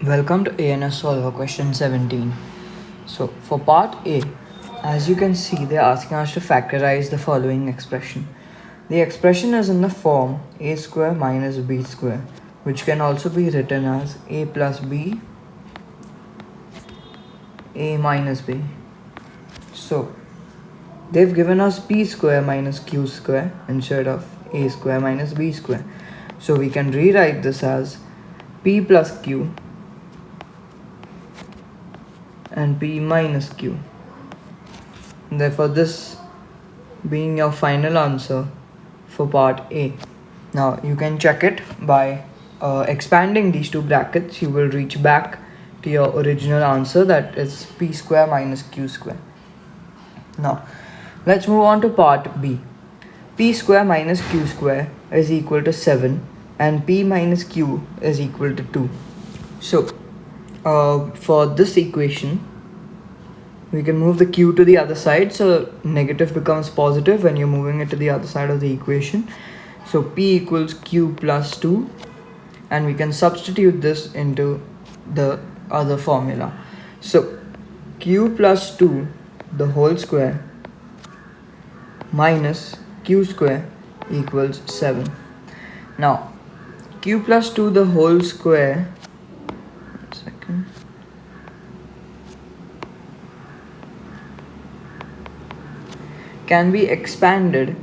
Welcome to ANS Solver question 17. So for part A, as you can see, they're asking us to factorize the following expression. The expression is in the form a square minus b square, which can also be written as a plus b, a minus b. So they've given us b square minus q square instead of a square minus b square. So we can rewrite this as p plus q and p minus q. Therefore, this being your final answer for part A. Now you can check it by expanding these two brackets. You will reach back to your original answer, that is p square minus q square. Now let's move on to part B. P square minus q square is equal to 7 and p minus q is equal to 2. So for this equation, we can move the q to the other side, so negative becomes positive when you're moving it to the other side of the equation. So p equals q plus 2, and we can substitute this into the other formula. So q plus 2 the whole square minus q square equals 7. Now q plus 2 the whole square, can be expanded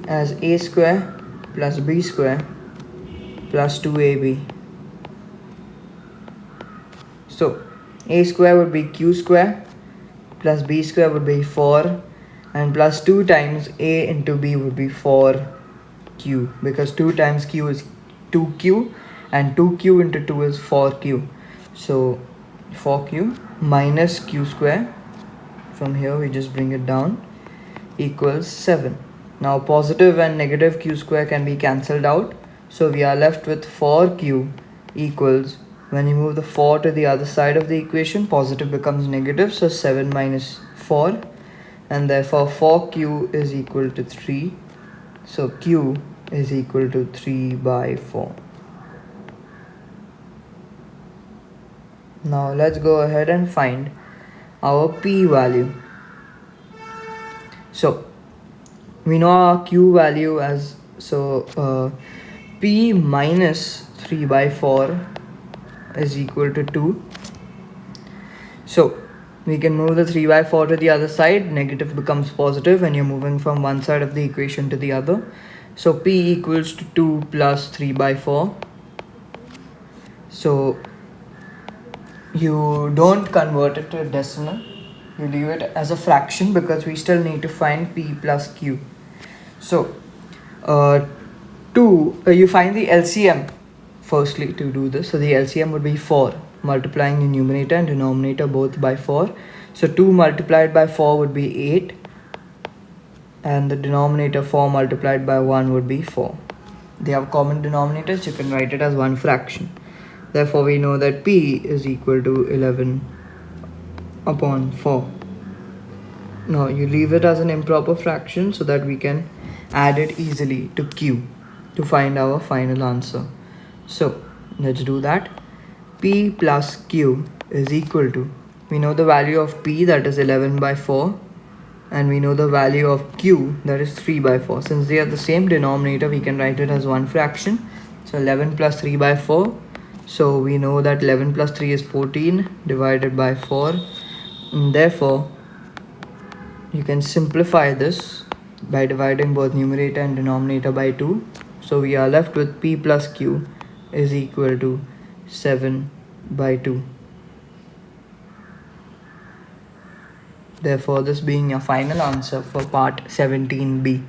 as a square plus b square plus 2ab. So a square would be q square plus b square would be 4, and plus 2 times a into b would be 4q, because 2 times q is 2q and 2q into 2 is 4q. So 4q minus q square, from here we just bring it down, equals 7. Now positive and negative q square can be cancelled out, so we are left with 4q equals, when you move the 4 to the other side of the equation, positive becomes negative, so 7 minus 4, and therefore 4q is equal to 3. So q is equal to 3 by 4. Now let's go ahead and find our p value. So we know our q value as, p minus 3 by 4 is equal to 2. So we can move the 3 by 4 to the other side, negative becomes positive when you're moving from one side of the equation to the other. So p equals to 2 plus 3 by 4. So you don't convert it to a decimal, you leave it as a fraction, because we still need to find p plus q. So you find the LCM firstly to do this. So the LCM would be 4, multiplying the numerator and denominator both by 4. So 2 multiplied by 4 would be 8, and the denominator 4 multiplied by 1 would be 4. They have common denominators, you can write it as one fraction. Therefore we know that p is equal to 11 upon 4. Now you leave it as an improper fraction so that we can add it easily to q to find our final answer. So let's do that. P plus q is equal to, we know the value of p, that is 11 by 4, and we know the value of q, that is 3 by 4. Since they are the same denominator, we can write it as one fraction. So 11 plus 3 by 4. So we know that 11 plus 3 is 14 divided by 4. And therefore you can simplify this by dividing both numerator and denominator by 2. So we are left with p plus q is equal to 7 by 2. Therefore this being your final answer for part 17b.